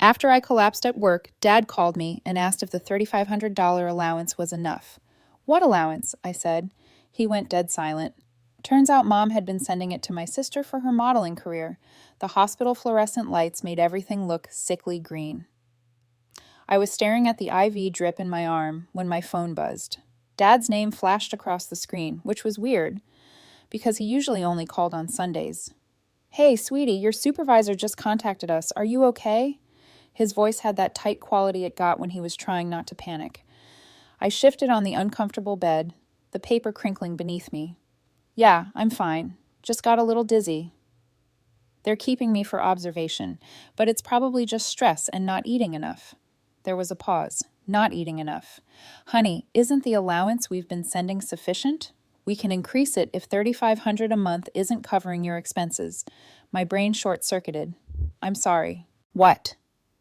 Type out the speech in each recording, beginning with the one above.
After I collapsed at work, Dad called me and asked if the $3,500 allowance was enough. What allowance? I said. He went dead silent. Turns out Mom had been sending it to my sister for her modeling career. The hospital fluorescent lights made everything look sickly green. I was staring at the IV drip in my arm when my phone buzzed. Dad's name flashed across the screen, which was weird, because he usually only called on Sundays. "Hey, sweetie, your supervisor just contacted us. Are you okay?" His voice had that tight quality it got when he was trying not to panic. I shifted on the uncomfortable bed, the paper crinkling beneath me. "Yeah, I'm fine. Just got a little dizzy. They're keeping me for observation, but it's probably just stress and not eating enough." There was a pause. Not eating enough. "Honey, isn't the allowance we've been sending sufficient? We can increase it if $3,500 a month isn't covering your expenses." My brain short-circuited. "I'm sorry." "What?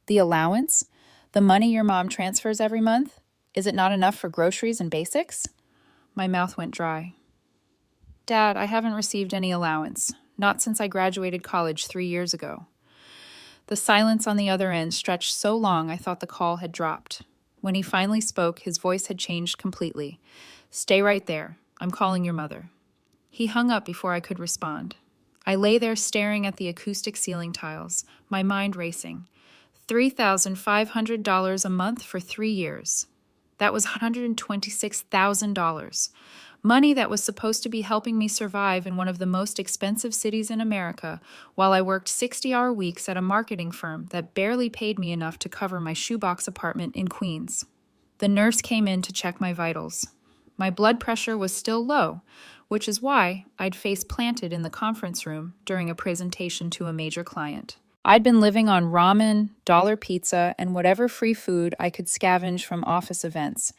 The allowance? The money your mom transfers every month? Is it not enough for groceries and basics?" My mouth went dry. "Dad, I haven't received any allowance. Not since I graduated college 3 years ago." The silence on the other end stretched so long I thought the call had dropped. When he finally spoke, his voice had changed completely. "Stay right there. I'm calling your mother." He hung up before I could respond. I lay there staring at the acoustic ceiling tiles, my mind racing. $3,500 a month for 3 years. That was $126,000. Money that was supposed to be helping me survive in one of the most expensive cities in America while I worked 60-hour weeks at a marketing firm that barely paid me enough to cover my shoebox apartment in Queens. The nurse came in to check my vitals. My blood pressure was still low, which is why I'd face planted in the conference room during a presentation to a major client. I'd been living on ramen, dollar pizza, and whatever free food I could scavenge from office events.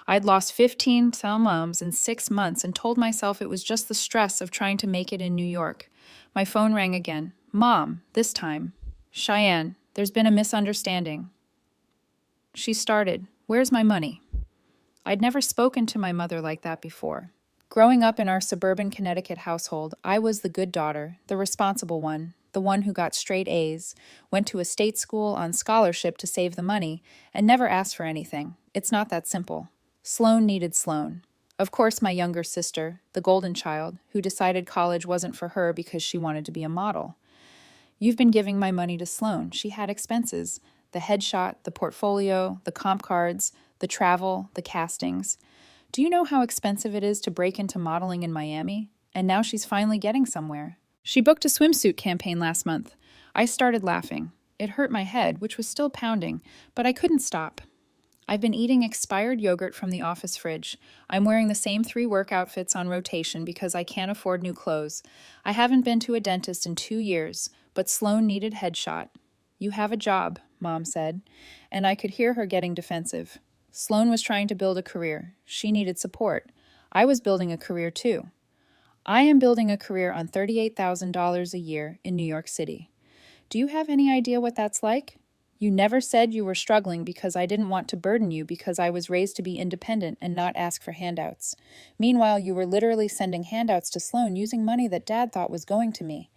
I'd lost 15 pounds in 6 months and told myself it was just the stress of trying to make it in New York. My phone rang again. Mom, this time. "Cheyenne, there's been a misunderstanding." She started, "Where's my money?" I'd never spoken to my mother like that before. Growing up in our suburban Connecticut household, I was the good daughter, the responsible one, the one who got straight A's, went to a state school on scholarship to save the money, and never asked for anything. It's not that simple. Sloan needed Sloan. Of course, my younger sister, the golden child, who decided college wasn't for her because she wanted to be a model. "You've been giving my money to Sloan. She had expenses. The headshot, the portfolio, the comp cards, the travel, the castings. Do you know how expensive it is to break into modeling in Miami? And now she's finally getting somewhere. She booked a swimsuit campaign last month." I started laughing. It hurt my head, which was still pounding, but I couldn't stop. "I've been eating expired yogurt from the office fridge. I'm wearing the same 3 work outfits on rotation because I can't afford new clothes. I haven't been to a dentist in 2 years, but Sloan needed headshot." "You have a job," Mom said, and I could hear her getting defensive. Sloan was trying to build a career. She needed support. I was building a career too. I am building a career on $38,000 a year in New York City. Do you have any idea what that's like? You never said you were struggling because I didn't want to burden you because I was raised to be independent and not ask for handouts. Meanwhile, you were literally sending handouts to Sloan using money that Dad thought was going to me.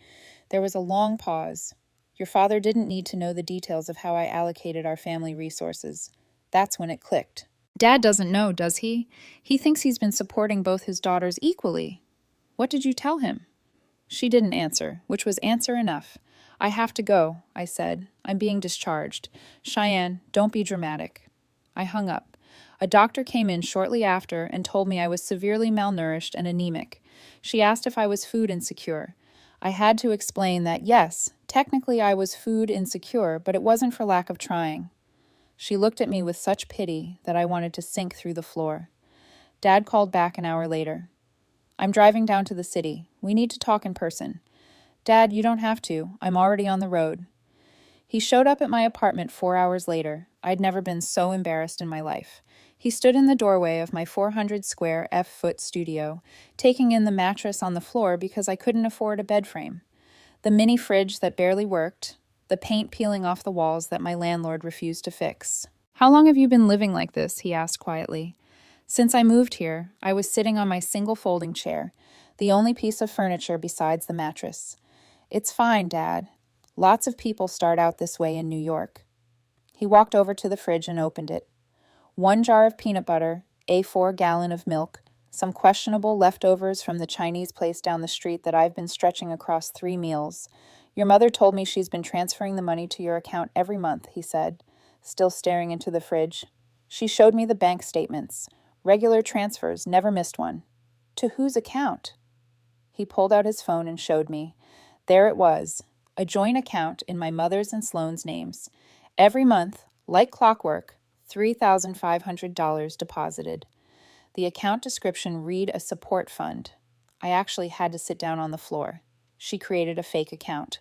There was a long pause. Your father didn't need to know the details of how I allocated our family resources. That's when it clicked. Dad doesn't know, does he? He thinks he's been supporting both his daughters equally. What did you tell him? She didn't answer, which was answer enough. "I have to go," I said. "I'm being discharged. Cheyenne, don't be dramatic." I hung up. A doctor came in shortly after and told me I was severely malnourished and anemic. She asked if I was food insecure. I had to explain that yes, technically I was food insecure, but it wasn't for lack of trying. She looked at me with such pity that I wanted to sink through the floor. Dad called back an hour later. "I'm driving down to the city. We need to talk in person." "Dad, you don't have to. I'm already on the road." He showed up at my apartment 4 hours later. I'd never been so embarrassed in my life. He stood in the doorway of my 400-square F-foot studio, taking in the mattress on the floor because I couldn't afford a bed frame, the mini fridge that barely worked, the paint peeling off the walls that my landlord refused to fix. "How long have you been living like this?" he asked quietly. "Since I moved here, I was sitting on my single folding chair, the only piece of furniture besides the mattress. It's fine, Dad. Lots of people start out this way in New York." He walked over to the fridge and opened it. 1 jar of peanut butter, a 4-gallon of milk, some questionable leftovers from the Chinese place down the street that I've been stretching across 3 meals. Your mother told me she's been transferring the money to your account every month, he said, still staring into the fridge. She showed me the bank statements. Regular transfers, never missed one. To whose account? He pulled out his phone and showed me. There it was, a joint account in my mother's and Sloane's names. Every month, like clockwork, $3,500 deposited. The account description read a support fund. I actually had to sit down on the floor. She created a fake account.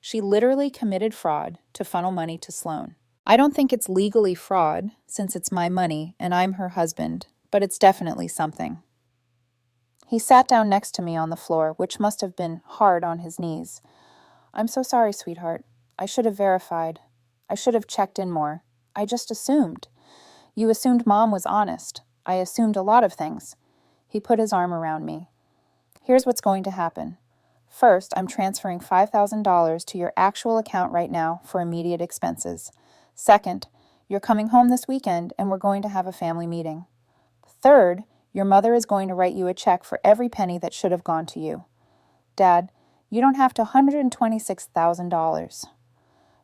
She literally committed fraud to funnel money to Sloane. I don't think it's legally fraud, since it's my money and I'm her husband, but it's definitely something. He sat down next to me on the floor, which must have been hard on his knees. I'm so sorry, sweetheart. I should have verified. I should have checked in more. I just assumed. You assumed Mom was honest. I assumed a lot of things. He put his arm around me. Here's what's going to happen. First, I'm transferring $5,000 to your actual account right now for immediate expenses. Second, you're coming home this weekend and we're going to have a family meeting. Third, your mother is going to write you a check for every penny that should have gone to you. Dad, you don't have to $126,000.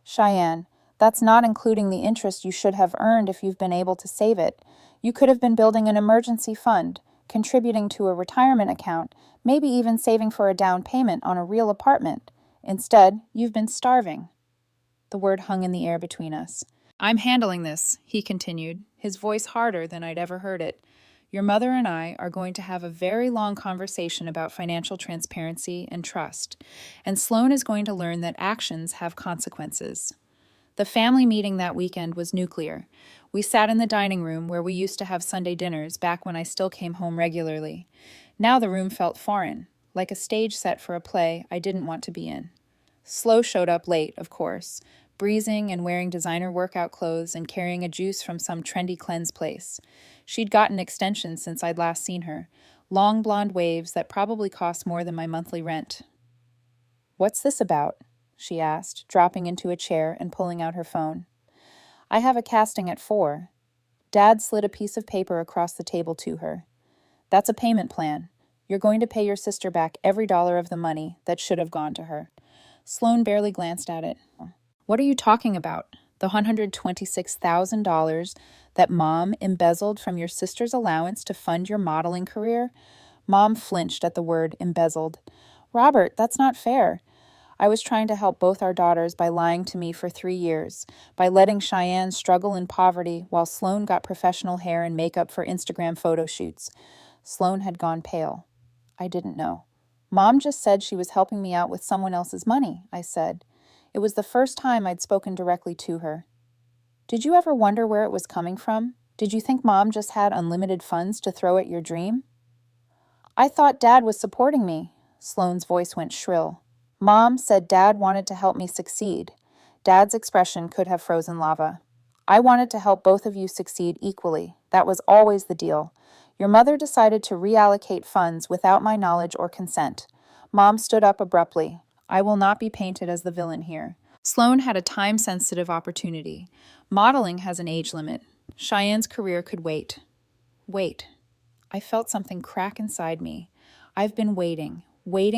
Cheyenne, that's not including the interest you should have earned if you've been able to save it. You could have been building an emergency fund, contributing to a retirement account, maybe even saving for a down payment on a real apartment. Instead, you've been starving. The word hung in the air between us. I'm handling this, he continued, his voice harder than I'd ever heard it. Your mother and I are going to have a very long conversation about financial transparency and trust, and Sloane is going to learn that actions have consequences. The family meeting that weekend was nuclear. We sat in the dining room where we used to have Sunday dinners back when I still came home regularly. Now the room felt foreign, like a stage set for a play I didn't want to be in. Slo showed up late, of course, breezing and wearing designer workout clothes and carrying a juice from some trendy cleanse place. She'd gotten extensions since I'd last seen her, long blonde waves that probably cost more than my monthly rent. What's this about? She asked, dropping into a chair and pulling out her phone. I have a casting at 4. Dad slid a piece of paper across the table to her. That's a payment plan. You're going to pay your sister back every dollar of the money that should have gone to her. Sloane barely glanced at it. What are you talking about? The $126,000 that Mom embezzled from your sister's allowance to fund your modeling career? Mom flinched at the word embezzled. Robert, that's not fair. I was trying to help both our daughters by lying to me for 3 years, by letting Cheyenne struggle in poverty while Sloane got professional hair and makeup for Instagram photo shoots. Sloane had gone pale. I didn't know. Mom just said she was helping me out with someone else's money, I said. It was the first time I'd spoken directly to her. Did you ever wonder where it was coming from? Did you think Mom just had unlimited funds to throw at your dream? I thought Dad was supporting me. Sloane's voice went shrill. Mom said Dad wanted to help me succeed. Dad's expression could have frozen lava. I wanted to help both of you succeed equally. That was always the deal. Your mother decided to reallocate funds without my knowledge or consent. Mom stood up abruptly. I will not be painted as the villain here. Sloane had a time-sensitive opportunity. Modeling has an age limit. Cheyenne's career could wait. Wait. I felt something crack inside me. I've been waiting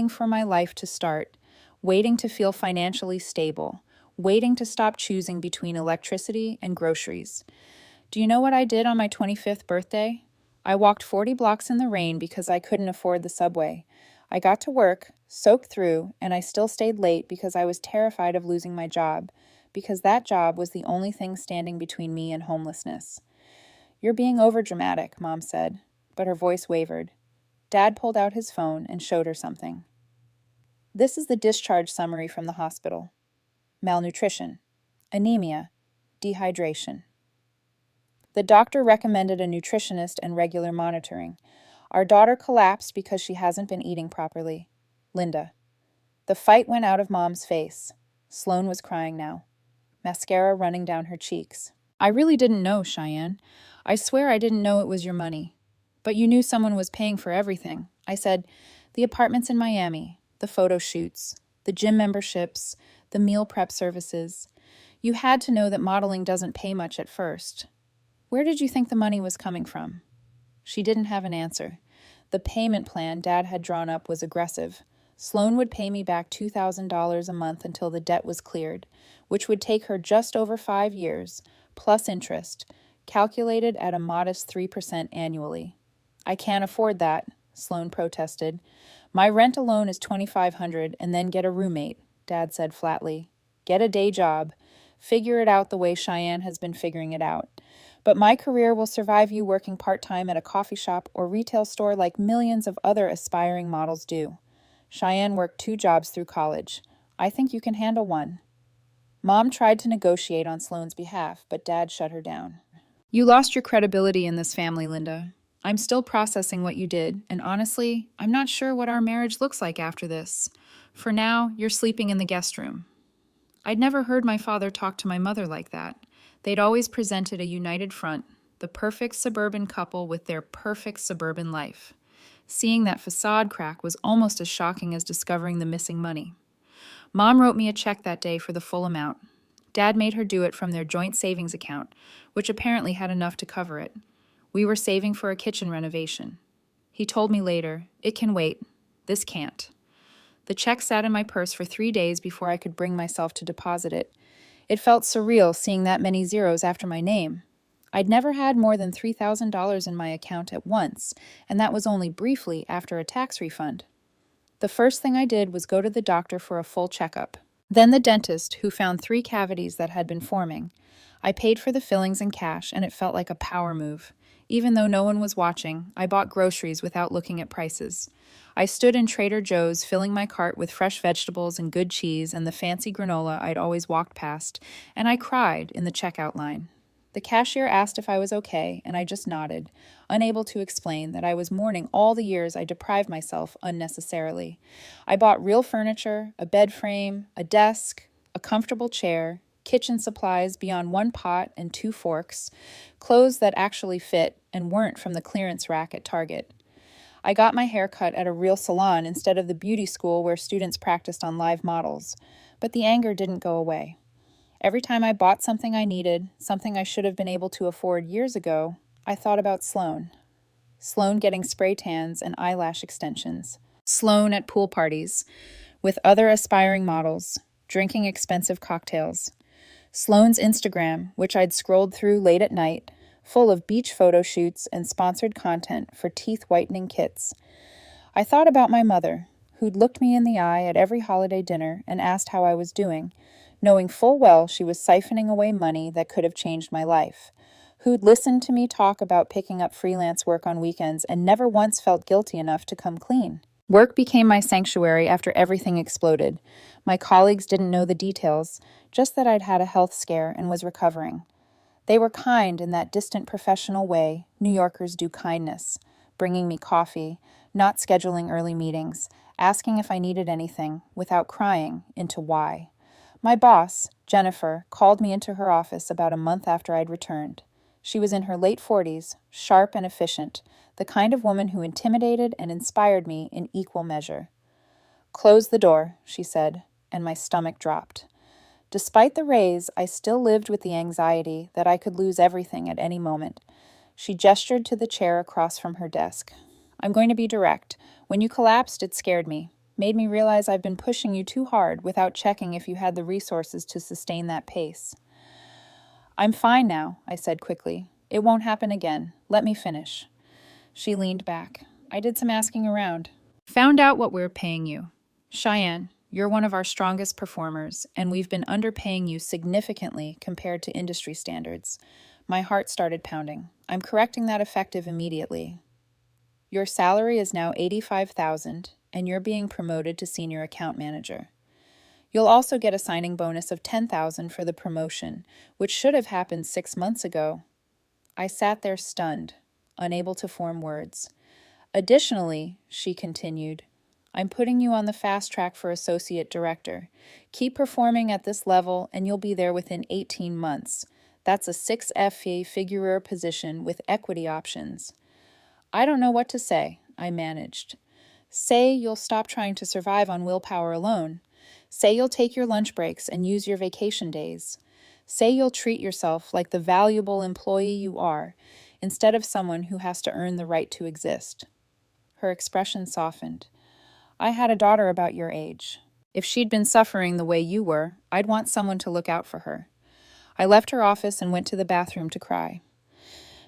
for my life to start, waiting to feel financially stable, waiting to stop choosing between electricity and groceries. Do you know what I did on my 25th birthday? I walked 40 blocks in the rain because I couldn't afford the subway. I got to work, soaked through, and I still stayed late because I was terrified of losing my job, because that job was the only thing standing between me and homelessness. You're being overdramatic, Mom said, but her voice wavered. Dad pulled out his phone and showed her something. This is the discharge summary from the hospital. Malnutrition, anemia, dehydration. The doctor recommended a nutritionist and regular monitoring. Our daughter collapsed because she hasn't been eating properly. Linda. The fight went out of Mom's face. Sloane was crying now, mascara running down her cheeks. I really didn't know, Cheyenne. I swear I didn't know it was your money. But you knew someone was paying for everything. I said, the apartments in Miami, the photo shoots, the gym memberships, the meal prep services. You had to know that modeling doesn't pay much at first. Where did you think the money was coming from? She didn't have an answer. The payment plan Dad had drawn up was aggressive. Sloan would pay me back $2,000 a month until the debt was cleared, which would take her just over 5 years, plus interest, calculated at a modest 3% annually. I can't afford that, Sloan protested. My rent alone is $2,500 and then get a roommate, Dad said flatly. Get a day job. Figure it out the way Cheyenne has been figuring it out. But my career will survive you working part-time at a coffee shop or retail store like millions of other aspiring models do. Cheyenne worked 2 jobs through college. I think you can handle one. Mom tried to negotiate on Sloan's behalf, but Dad shut her down. You lost your credibility in this family, Linda. I'm still processing what you did, and honestly, I'm not sure what our marriage looks like after this. For now, you're sleeping in the guest room. I'd never heard my father talk to my mother like that. They'd always presented a united front, the perfect suburban couple with their perfect suburban life. Seeing that facade crack was almost as shocking as discovering the missing money. Mom wrote me a check that day for the full amount. Dad made her do it from their joint savings account, which apparently had enough to cover it. We were saving for a kitchen renovation. He told me later, "It can wait. This can't." The check sat in my purse for 3 days before I could bring myself to deposit it. It felt surreal seeing that many zeros after my name. I'd never had more than $3,000 in my account at once, and that was only briefly after a tax refund. The first thing I did was go to the doctor for a full checkup. Then the dentist, who found 3 cavities that had been forming. I paid for the fillings in cash, and it felt like a power move. Even though no one was watching, I bought groceries without looking at prices. I stood in Trader Joe's filling my cart with fresh vegetables and good cheese and the fancy granola I'd always walked past, and I cried in the checkout line. The cashier asked if I was okay, and I just nodded, unable to explain that I was mourning all the years I deprived myself unnecessarily. I bought real furniture, a bed frame, a desk, a comfortable chair, kitchen supplies beyond 1 pot and 2 forks, clothes that actually fit and weren't from the clearance rack at Target. I got my hair cut at a real salon instead of the beauty school where students practiced on live models, but the anger didn't go away. Every time I bought something I needed, something I should have been able to afford years ago, I thought about Sloan. Sloan getting spray tans and eyelash extensions. Sloan at pool parties, with other aspiring models, drinking expensive cocktails. Sloan's Instagram, which I'd scrolled through late at night, full of beach photo shoots and sponsored content for teeth whitening kits. I thought about my mother, who'd looked me in the eye at every holiday dinner and asked how I was doing, knowing full well she was siphoning away money that could have changed my life, who'd listened to me talk about picking up freelance work on weekends and never once felt guilty enough to come clean. Work became my sanctuary after everything exploded. My colleagues didn't know the details, just that I'd had a health scare and was recovering. They were kind in that distant professional way New Yorkers do kindness, bringing me coffee, not scheduling early meetings, asking if I needed anything, without crying into why. My boss, Jennifer, called me into her office about a month after I'd returned. She was in her late 40s, sharp and efficient, the kind of woman who intimidated and inspired me in equal measure. "Close the door," she said, and my stomach dropped. Despite the raise, I still lived with the anxiety that I could lose everything at any moment. She gestured to the chair across from her desk. "I'm going to be direct. When you collapsed, it scared me. Made me realize I've been pushing you too hard without checking if you had the resources to sustain that pace." "I'm fine now," I said quickly. "It won't happen again. Let me finish." She leaned back. I did some asking around. "Found out what we're paying you. Cheyenne, you're one of our strongest performers, and we've been underpaying you significantly compared to industry standards." My heart started pounding. "I'm correcting that effective immediately. Your salary is now $85,000, and you're being promoted to senior account manager. You'll also get a signing bonus of $10,000 for the promotion, which should have happened 6 months ago." I sat there stunned, unable to form words. "Additionally," she continued, "I'm putting you on the fast track for associate director. Keep performing at this level, and you'll be there within 18 months. That's a 6FA figurer position with equity options." I don't know what to say, I managed. Say you'll stop trying to survive on willpower alone. Say you'll take your lunch breaks and use your vacation days. Say you'll treat yourself like the valuable employee you are, instead of someone who has to earn the right to exist." Her expression softened. "I had a daughter about your age. If she'd been suffering the way you were, I'd want someone to look out for her." I left her office and went to the bathroom to cry.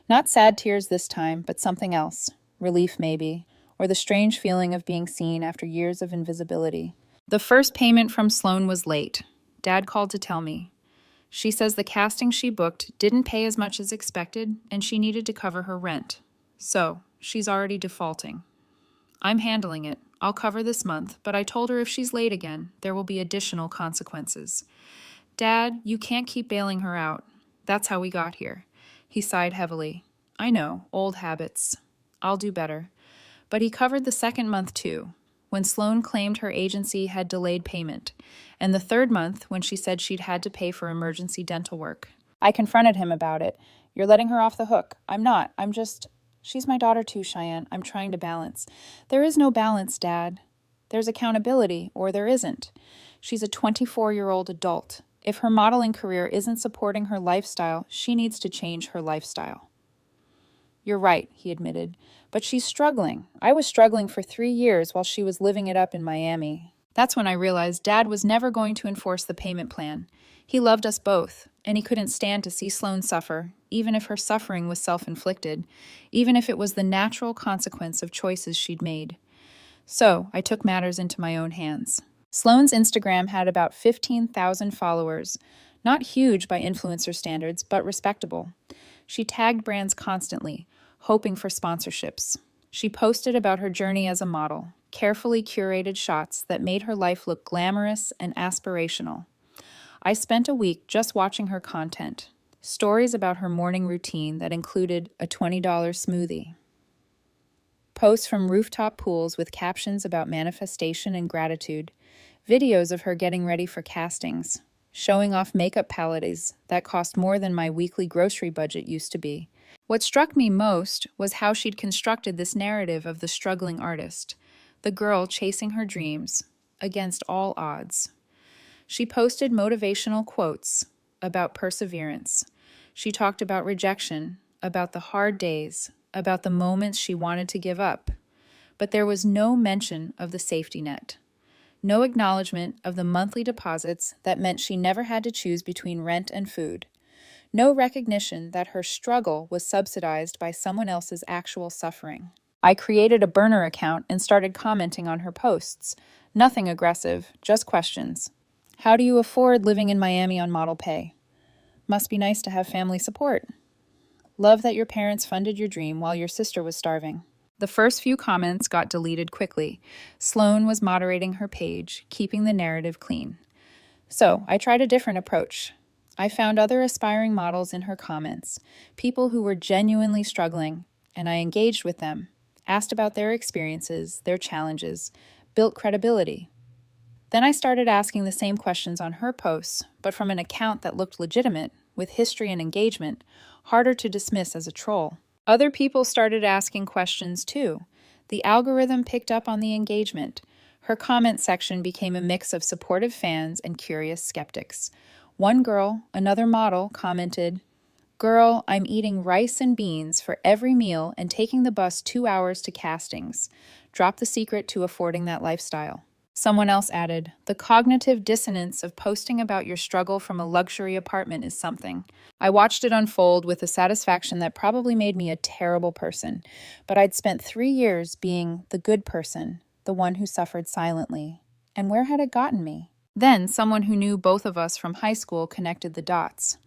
Not sad tears this time, but something else. Relief, maybe, or the strange feeling of being seen after years of invisibility. The first payment from Sloan was late. Dad called to tell me. She says the casting she booked didn't pay as much as expected, and she needed to cover her rent. So, she's already defaulting. I'm handling it. I'll cover this month, but I told her if she's late again, there will be additional consequences. Dad, you can't keep bailing her out. That's how we got here. He sighed heavily. I know, old habits. I'll do better. But he covered the second month too, when Sloan claimed her agency had delayed payment, and the third month when she said she'd had to pay for emergency dental work. I confronted him about it. You're letting her off the hook. I'm not. She's my daughter too, Cheyenne. I'm trying to balance. There is no balance, Dad. There's accountability, or there isn't. She's a 24-year-old adult. If her modeling career isn't supporting her lifestyle, she needs to change her lifestyle. You're right, he admitted, but she's struggling. I was struggling for 3 years while she was living it up in Miami. That's when I realized Dad was never going to enforce the payment plan. He loved us both, and he couldn't stand to see Sloan suffer, even if her suffering was self-inflicted, even if it was the natural consequence of choices she'd made. So I took matters into my own hands. Sloan's Instagram had about 15,000 followers, not huge by influencer standards, but respectable. She tagged brands constantly, hoping for sponsorships. She posted about her journey as a model, carefully curated shots that made her life look glamorous and aspirational. I spent a week just watching her content, stories about her morning routine that included a $20 smoothie, posts from rooftop pools with captions about manifestation and gratitude, videos of her getting ready for castings, showing off makeup palettes that cost more than my weekly grocery budget used to be. What struck me most was how she'd constructed this narrative of the struggling artist, the girl chasing her dreams, against all odds. She posted motivational quotes about perseverance. She talked about rejection, about the hard days, about the moments she wanted to give up. But there was no mention of the safety net. No acknowledgement of the monthly deposits that meant she never had to choose between rent and food. No recognition that her struggle was subsidized by someone else's actual suffering. I created a burner account and started commenting on her posts. Nothing aggressive, just questions. How do you afford living in Miami on model pay? Must be nice to have family support. Love that your parents funded your dream while your sister was starving. The first few comments got deleted quickly. Sloan was moderating her page, keeping the narrative clean. So I tried a different approach. I found other aspiring models in her comments, people who were genuinely struggling, and I engaged with them, asked about their experiences, their challenges, built credibility. Then I started asking the same questions on her posts, but from an account that looked legitimate, with history and engagement, harder to dismiss as a troll. Other people started asking questions too. The algorithm picked up on the engagement. Her comment section became a mix of supportive fans and curious skeptics. One girl, another model, commented, "Girl, I'm eating rice and beans for every meal and taking the bus 2 hours to castings. Drop the secret to affording that lifestyle." Someone else added, "The cognitive dissonance of posting about your struggle from a luxury apartment is something." I watched it unfold with a satisfaction that probably made me a terrible person, but I'd spent 3 years being the good person, the one who suffered silently. And where had it gotten me? Then someone who knew both of us from high school connected the dots.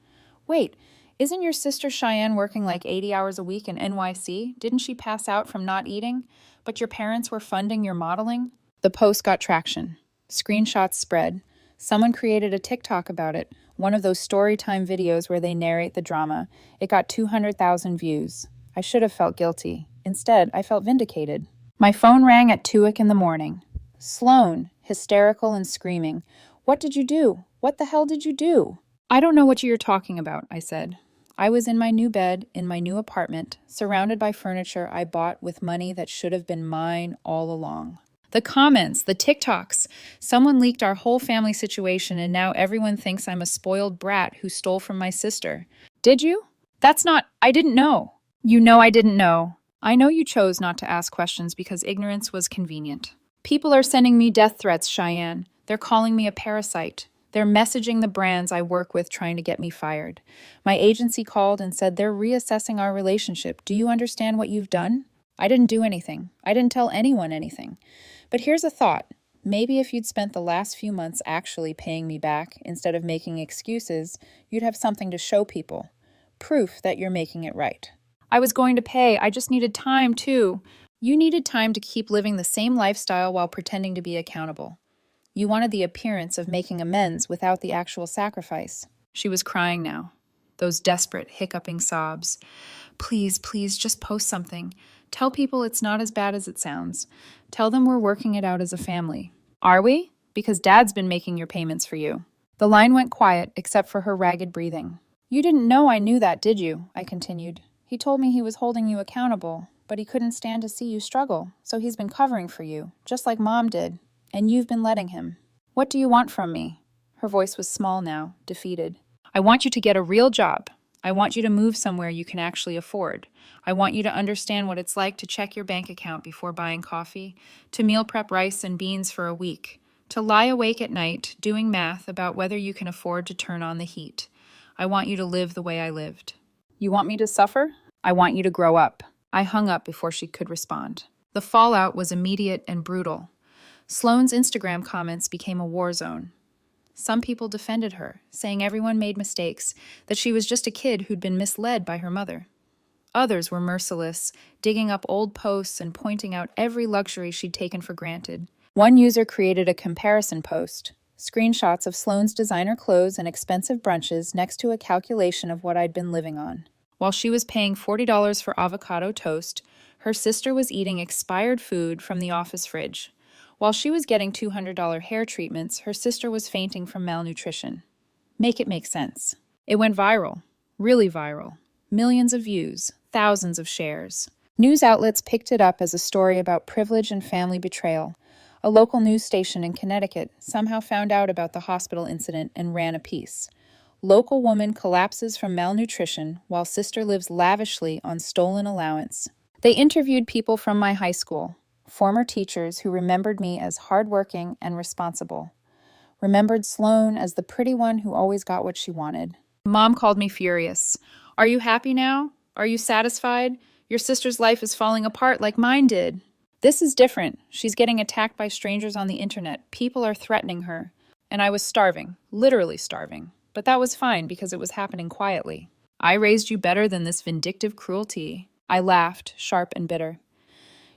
Wait, isn't your sister Cheyenne working like 80 hours a week in NYC? Didn't she pass out from not eating? But your parents were funding your modeling? The post got traction. Screenshots spread. Someone created a TikTok about it, one of those storytime videos where they narrate the drama. It got 200,000 views. I should have felt guilty. Instead, I felt vindicated. My phone rang at 2 in the morning. Sloan, hysterical and screaming. "What did you do? What the hell did you do?" "I don't know what you're talking about," I said. I was in my new bed, in my new apartment, surrounded by furniture I bought with money that should have been mine all along. The comments, the TikToks. Someone leaked our whole family situation, and now everyone thinks I'm a spoiled brat who stole from my sister. Did you? I didn't know. You know I didn't know. I know you chose not to ask questions because ignorance was convenient. People are sending me death threats, Cheyenne. They're calling me a parasite. They're messaging the brands I work with trying to get me fired. My agency called and said they're reassessing our relationship. Do you understand what you've done? I didn't do anything. I didn't tell anyone anything. But here's a thought. Maybe if you'd spent the last few months actually paying me back instead of making excuses, you'd have something to show people. Proof that you're making it right. I was going to pay. I just needed time, too. You needed time to keep living the same lifestyle while pretending to be accountable. You wanted the appearance of making amends without the actual sacrifice. She was crying now. Those desperate, hiccuping sobs. Please, please, just post something. Tell people it's not as bad as it sounds. Tell them we're working it out as a family. Are we? Because Dad's been making your payments for you. The line went quiet, except for her ragged breathing. You didn't know I knew that, did you? I continued. He told me he was holding you accountable, but he couldn't stand to see you struggle, so he's been covering for you, just like Mom did. And you've been letting him. What do you want from me? Her voice was small now, defeated. I want you to get a real job. I want you to move somewhere you can actually afford. I want you to understand what it's like to check your bank account before buying coffee, to meal prep rice and beans for a week, to lie awake at night doing math about whether you can afford to turn on the heat. I want you to live the way I lived. You want me to suffer? I want you to grow up. I hung up before she could respond. The fallout was immediate and brutal. Sloane's Instagram comments became a war zone. Some people defended her, saying everyone made mistakes, that she was just a kid who'd been misled by her mother. Others were merciless, digging up old posts and pointing out every luxury she'd taken for granted. One user created a comparison post, screenshots of Sloane's designer clothes and expensive brunches next to a calculation of what I'd been living on. While she was paying $40 for avocado toast, her sister was eating expired food from the office fridge. While she was getting $200 hair treatments, her sister was fainting from malnutrition. Make it make sense. It went viral. Really viral. Millions of views. Thousands of shares. News outlets picked it up as a story about privilege and family betrayal. A local news station in Connecticut somehow found out about the hospital incident and ran a piece. Local woman collapses from malnutrition while sister lives lavishly on stolen allowance. They interviewed people from my high school. Former teachers who remembered me as hardworking and responsible. Remembered Sloane as the pretty one who always got what she wanted. Mom called me furious. Are you happy now? Are you satisfied? Your sister's life is falling apart like mine did. This is different. She's getting attacked by strangers on the internet. People are threatening her. And I was starving. Literally starving. But that was fine because it was happening quietly. I raised you better than this vindictive cruelty. I laughed, sharp and bitter.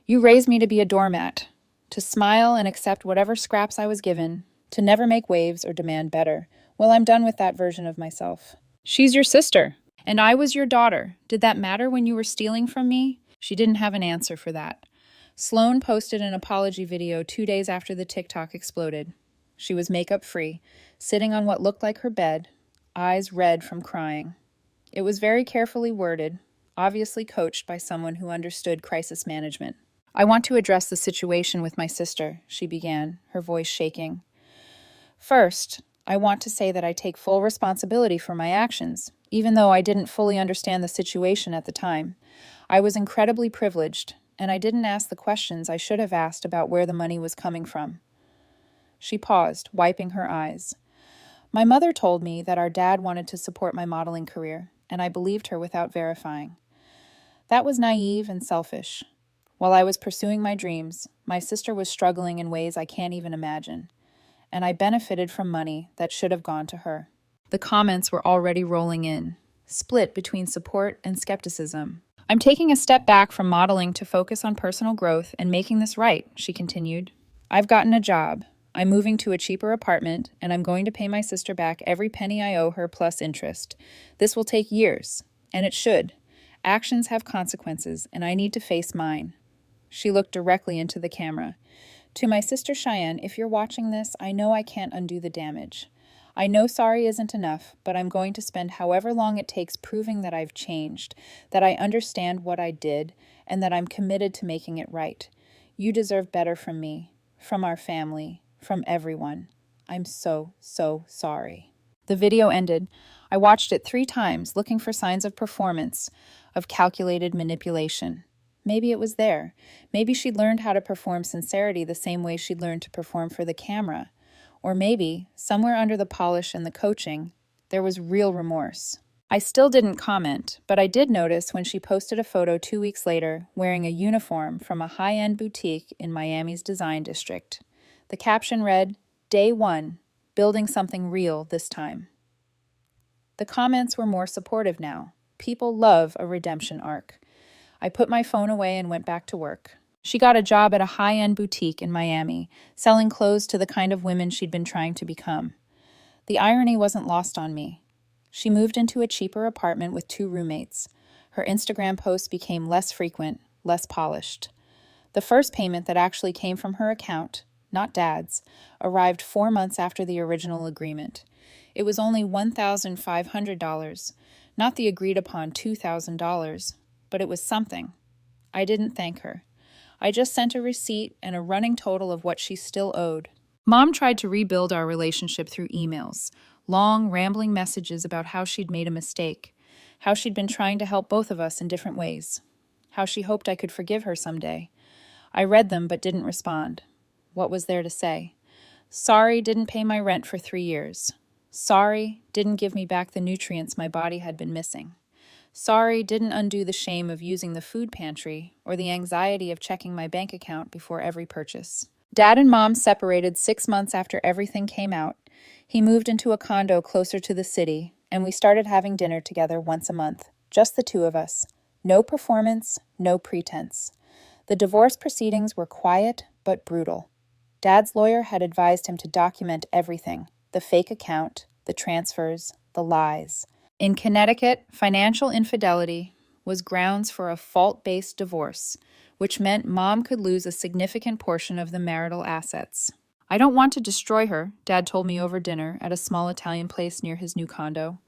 You raised me to be a doormat, to smile and accept whatever scraps I was given, to never make waves or demand better. Well, I'm done with that version of myself. She's your sister, and I was your daughter. Did that matter when you were stealing from me? She didn't have an answer for that. Sloane posted an apology video 2 days after the TikTok exploded. She was makeup-free, sitting on what looked like her bed, eyes red from crying. It was very carefully worded, obviously coached by someone who understood crisis management. I want to address the situation with my sister, she began, her voice shaking. First, I want to say that I take full responsibility for my actions, even though I didn't fully understand the situation at the time. I was incredibly privileged, and I didn't ask the questions I should have asked about where the money was coming from. She paused, wiping her eyes. My mother told me that our dad wanted to support my modeling career, and I believed her without verifying. That was naive and selfish. While I was pursuing my dreams, my sister was struggling in ways I can't even imagine, and I benefited from money that should have gone to her. The comments were already rolling in, split between support and skepticism. I'm taking a step back from modeling to focus on personal growth and making this right, she continued. I've gotten a job. I'm moving to a cheaper apartment, and I'm going to pay my sister back every penny I owe her plus interest. This will take years, and it should. Actions have consequences, and I need to face mine. She looked directly into the camera. To my sister Cheyenne, if you're watching this, I know I can't undo the damage. I know sorry isn't enough, but I'm going to spend however long it takes proving that I've changed, that I understand what I did, and that I'm committed to making it right. You deserve better from me. from our family, from everyone. I'm so, so sorry. The video ended. I watched it 3 times, looking for signs of performance, of calculated manipulation. Maybe it was there. Maybe she'd learned how to perform sincerity the same way she'd learned to perform for the camera. Or maybe, somewhere under the polish and the coaching, there was real remorse. I still didn't comment, but I did notice when she posted a photo 2 weeks later wearing a uniform from a high-end boutique in Miami's design district. The caption read, "Day 1, building something real this time." The comments were more supportive now. People love a redemption arc. I put my phone away and went back to work. She got a job at a high-end boutique in Miami, selling clothes to the kind of women she'd been trying to become. The irony wasn't lost on me. She moved into a cheaper apartment with 2 roommates. Her Instagram posts became less frequent, less polished. The first payment that actually came from her account, not Dad's, arrived 4 months after the original agreement. It was only $1,500, not the agreed-upon $2,000, but it was something. I didn't thank her. I just sent a receipt and a running total of what she still owed. Mom tried to rebuild our relationship through emails, long, rambling messages about how she'd made a mistake, how she'd been trying to help both of us in different ways, how she hoped I could forgive her someday. I read them but didn't respond. What was there to say? Sorry, didn't pay my rent for 3 years. Sorry, didn't give me back the nutrients my body had been missing. Sorry, didn't undo the shame of using the food pantry or the anxiety of checking my bank account before every purchase. Dad and Mom separated 6 months after everything came out. He moved into a condo closer to the city, and we started having dinner together once a month, just the 2 of us. No performance, no pretense. The divorce proceedings were quiet but brutal. Dad's lawyer had advised him to document everything, the fake account, the transfers, the lies. In Connecticut, financial infidelity was grounds for a fault-based divorce, which meant Mom could lose a significant portion of the marital assets. I don't want to destroy her, Dad told me over dinner at a small Italian place near his new condo.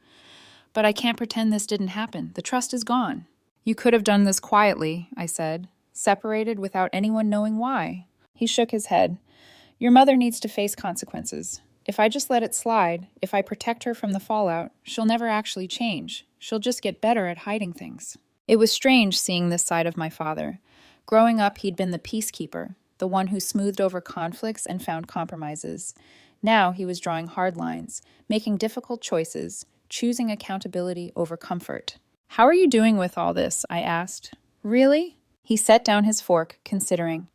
But I can't pretend this didn't happen. The trust is gone. You could have done this quietly, I said, separated without anyone knowing why. He shook his head. Your mother needs to face consequences. If I just let it slide, if I protect her from the fallout, she'll never actually change. She'll just get better at hiding things. It was strange seeing this side of my father. Growing up, he'd been the peacekeeper, the one who smoothed over conflicts and found compromises. Now he was drawing hard lines, making difficult choices, choosing accountability over comfort. How are you doing with all this? I asked. Really? He set down his fork, considering.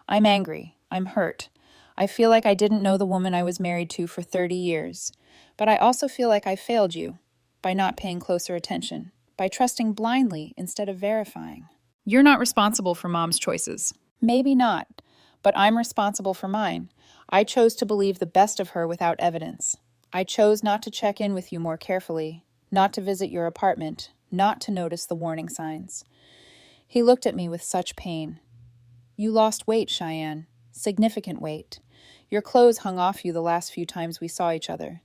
I'm angry. I'm hurt. I feel like I didn't know the woman I was married to for 30 years. But I also feel like I failed you by not paying closer attention, by trusting blindly instead of verifying. You're not responsible for Mom's choices. Maybe not, but I'm responsible for mine. I chose to believe the best of her without evidence. I chose not to check in with you more carefully, not to visit your apartment, not to notice the warning signs. He looked at me with such pain. You lost weight, Cheyenne. Significant weight. Your clothes hung off you the last few times we saw each other.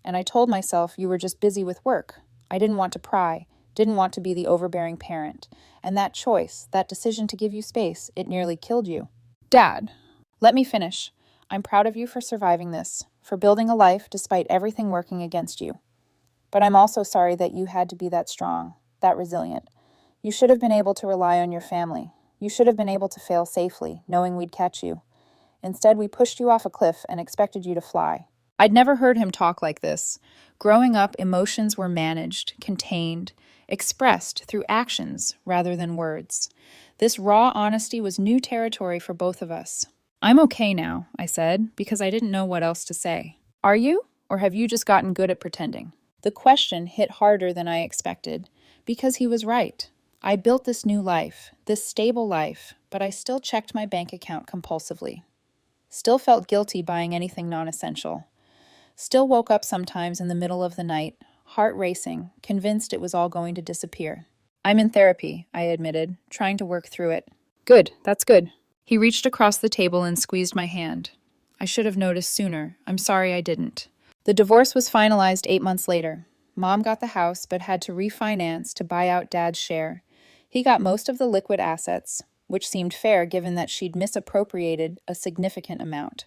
And I told myself you were just busy with work. I didn't want to pry, didn't want to be the overbearing parent. And that choice, that decision to give you space, it nearly killed you. Dad, let me finish. I'm proud of you for surviving this, for building a life despite everything working against you. But I'm also sorry that you had to be that strong, that resilient. You should have been able to rely on your family. You should have been able to fail safely, knowing we'd catch you. Instead, we pushed you off a cliff and expected you to fly. I'd never heard him talk like this. Growing up, emotions were managed, contained, expressed through actions rather than words. This raw honesty was new territory for both of us. I'm okay now, I said, because I didn't know what else to say. Are you? Or have you just gotten good at pretending? The question hit harder than I expected, because he was right. I built this new life, this stable life, but I still checked my bank account compulsively. Still felt guilty buying anything non-essential. Still woke up sometimes in the middle of the night, heart racing, convinced it was all going to disappear. I'm in therapy, I admitted, trying to work through it. Good, that's good. He reached across the table and squeezed my hand. I should have noticed sooner. I'm sorry I didn't. The divorce was finalized 8 months later. Mom got the house but had to refinance to buy out Dad's share. He got most of the liquid assets, which seemed fair given that she'd misappropriated a significant amount.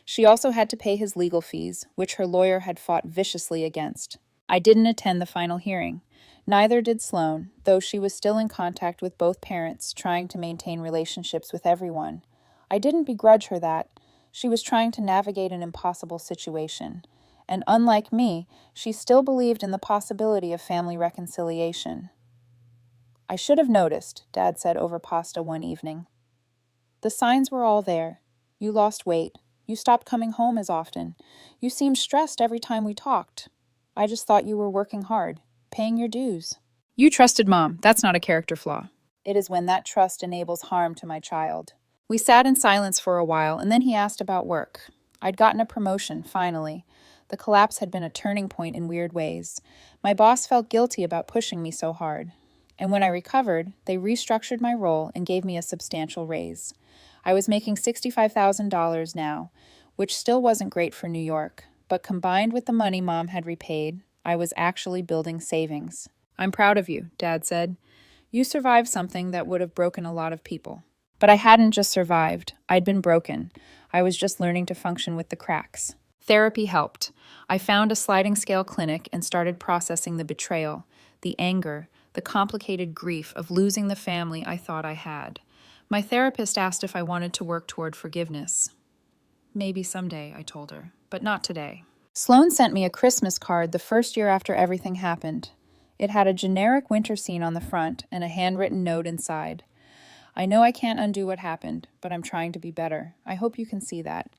She also had to pay his legal fees, which her lawyer had fought viciously against. I didn't attend the final hearing. Neither did Sloane, though she was still in contact with both parents, trying to maintain relationships with everyone. I didn't begrudge her that. She was trying to navigate an impossible situation. And unlike me, she still believed in the possibility of family reconciliation. "I should have noticed," Dad said over pasta one evening. "The signs were all there. You lost weight. You stopped coming home as often. You seemed stressed every time we talked. I just thought you were working hard, paying your dues." You trusted Mom. That's not a character flaw. It is when that trust enables harm to my child. We sat in silence for a while, and then he asked about work. I'd gotten a promotion, finally. The collapse had been a turning point in weird ways. My boss felt guilty about pushing me so hard. And when I recovered, they restructured my role and gave me a substantial raise. I was making $65,000 now, which still wasn't great for New York, but combined with the money Mom had repaid, I was actually building savings. "I'm proud of you," Dad said. "You survived something that would have broken a lot of people." But I hadn't just survived. I'd been broken. I was just learning to function with the cracks. Therapy helped. I found a sliding scale clinic and started processing the betrayal, the anger, the complicated grief of losing the family I thought I had. My therapist asked if I wanted to work toward forgiveness. "Maybe someday," I told her, "but not today." Sloane sent me a Christmas card the first year after everything happened. It had a generic winter scene on the front and a handwritten note inside. "I know I can't undo what happened, but I'm trying to be better. I hope you can see that."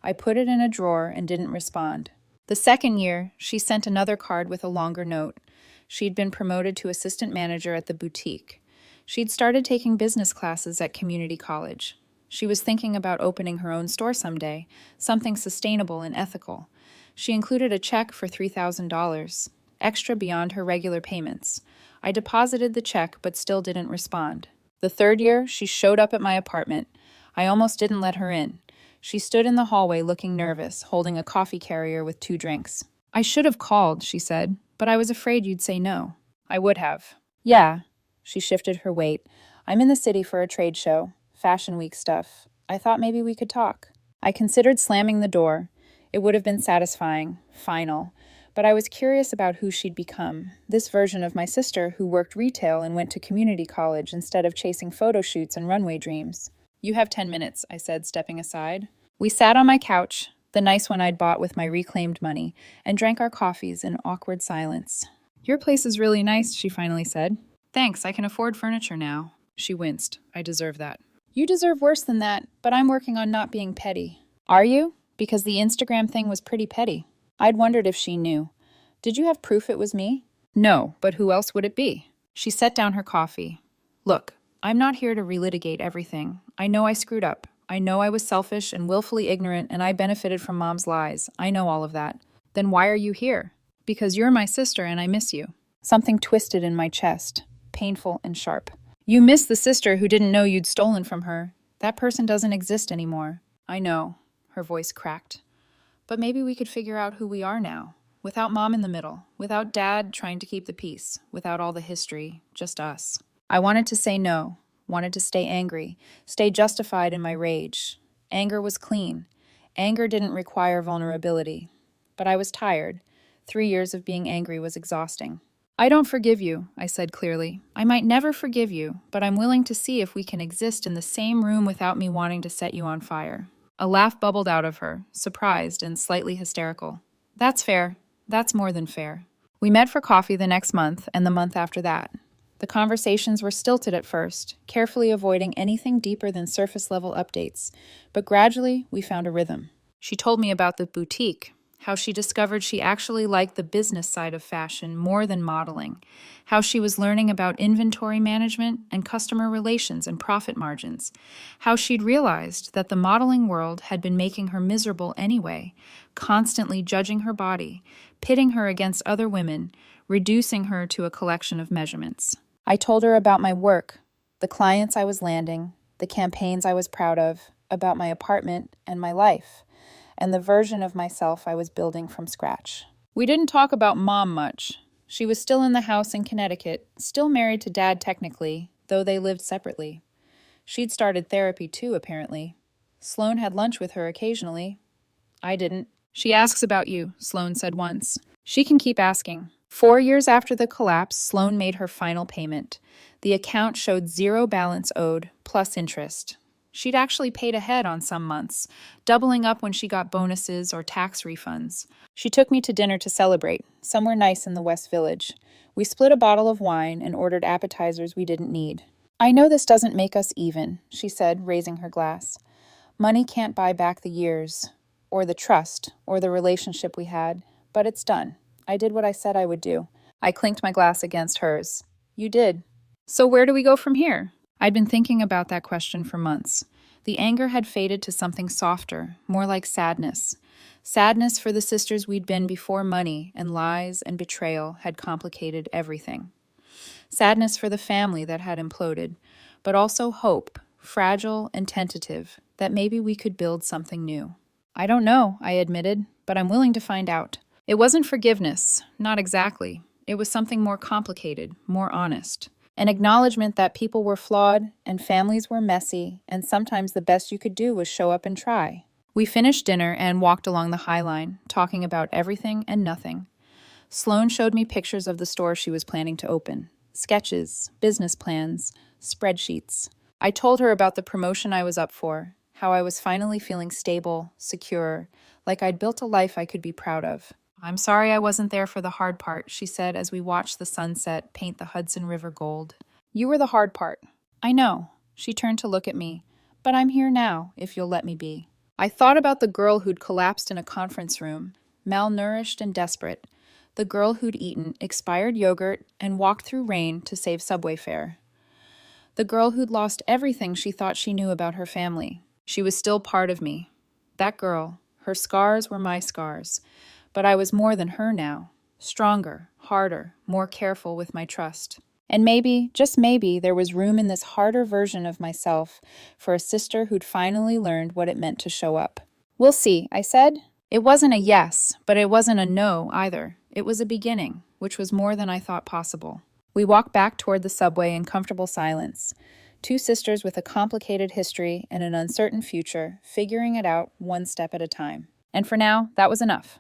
I put it in a drawer and didn't respond. The second year, she sent another card with a longer note. She'd been promoted to assistant manager at the boutique. She'd started taking business classes at community college. She was thinking about opening her own store someday, something sustainable and ethical. She included a check for $3,000, extra beyond her regular payments. I deposited the check but still didn't respond. The third year, she showed up at my apartment. I almost didn't let her in. She stood in the hallway looking nervous, holding a coffee carrier with 2 drinks. "I should have called," she said, "but I was afraid you'd say no." "I would have." "Yeah." She shifted her weight. "I'm in the city for a trade show, Fashion Week stuff. I thought maybe we could talk." I considered slamming the door. It would have been satisfying, final. But I was curious about who she'd become, this version of my sister who worked retail and went to community college instead of chasing photo shoots and runway dreams. "You have 10 minutes, I said, stepping aside. We sat on my couch, the nice one I'd bought with my reclaimed money, and drank our coffees in awkward silence. "Your place is really nice," she finally said. "Thanks, I can afford furniture now." She winced. "I deserve that." "You deserve worse than that, but I'm working on not being petty." "Are you? Because the Instagram thing was pretty petty." I'd wondered if she knew. "Did you have proof it was me?" "No, but who else would it be?" She set down her coffee. "Look, I'm not here to relitigate everything. I know I screwed up. I know I was selfish and willfully ignorant, and I benefited from Mom's lies. I know all of that. Then why are you here?" "Because you're my sister and I miss you." Something twisted in my chest, painful and sharp. "You miss the sister who didn't know you'd stolen from her. That person doesn't exist anymore." "I know." Her voice cracked. "But maybe we could figure out who we are now. Without Mom in the middle. Without Dad trying to keep the peace. Without all the history. Just us." I wanted to say no. Wanted to stay angry. Stay justified in my rage. Anger was clean. Anger didn't require vulnerability. But I was tired. 3 years of being angry was exhausting. "I don't forgive you," I said clearly. "I might never forgive you, but I'm willing to see if we can exist in the same room without me wanting to set you on fire." A laugh bubbled out of her, surprised and slightly hysterical. "That's fair. That's more than fair." We met for coffee the next month and the month after that. The conversations were stilted at first, carefully avoiding anything deeper than surface-level updates, but gradually we found a rhythm. She told me about the boutique, how she discovered she actually liked the business side of fashion more than modeling, how she was learning about inventory management and customer relations and profit margins, how she'd realized that the modeling world had been making her miserable anyway, constantly judging her body, pitting her against other women, reducing her to a collection of measurements. I told her about my work, the clients I was landing, the campaigns I was proud of, about my apartment and my life, and the version of myself I was building from scratch. We didn't talk about Mom much. She was still in the house in Connecticut, still married to Dad technically, though they lived separately. She'd started therapy too, apparently. Sloane had lunch with her occasionally. I didn't. She asks about you, Sloane said once. She can keep asking. 4 years after the collapse, Sloane made her final payment. The account showed zero balance owed, plus interest. She'd actually paid ahead on some months, doubling up when she got bonuses or tax refunds. She took me to dinner to celebrate, somewhere nice in the West Village. We split a bottle of wine and ordered appetizers we didn't need. I know this doesn't make us even, she said, raising her glass. Money can't buy back the years, or the trust, or the relationship we had, but it's done. I did what I said I would do. I clinked my glass against hers. You did. So where do we go from here? I'd been thinking about that question for months. The anger had faded to something softer, more like sadness. Sadness for the sisters we'd been before money and lies and betrayal had complicated everything. Sadness for the family that had imploded, but also hope, fragile and tentative, that maybe we could build something new. I don't know, I admitted, but I'm willing to find out. It wasn't forgiveness, not exactly. It was something more complicated, more honest. An acknowledgement that people were flawed and families were messy, and sometimes the best you could do was show up and try. We finished dinner and walked along the High Line, talking about everything and nothing. Sloane showed me pictures of the store she was planning to open. Sketches, business plans, spreadsheets. I told her about the promotion I was up for, how I was finally feeling stable, secure, like I'd built a life I could be proud of. I'm sorry I wasn't there for the hard part, she said as we watched the sunset paint the Hudson River gold. You were the hard part. I know. She turned to look at me. But I'm here now, if you'll let me be. I thought about the girl who'd collapsed in a conference room, malnourished and desperate. The girl who'd eaten expired yogurt and walked through rain to save subway fare. The girl who'd lost everything she thought she knew about her family. She was still part of me. That girl, her scars were my scars. But I was more than her now. Stronger, harder, more careful with my trust. And maybe, just maybe, there was room in this harder version of myself for a sister who'd finally learned what it meant to show up. We'll see, I said. It wasn't a yes, but it wasn't a no either. It was a beginning, which was more than I thought possible. We walked back toward the subway in comfortable silence. Two sisters with a complicated history and an uncertain future, figuring it out one step at a time. And for now, that was enough.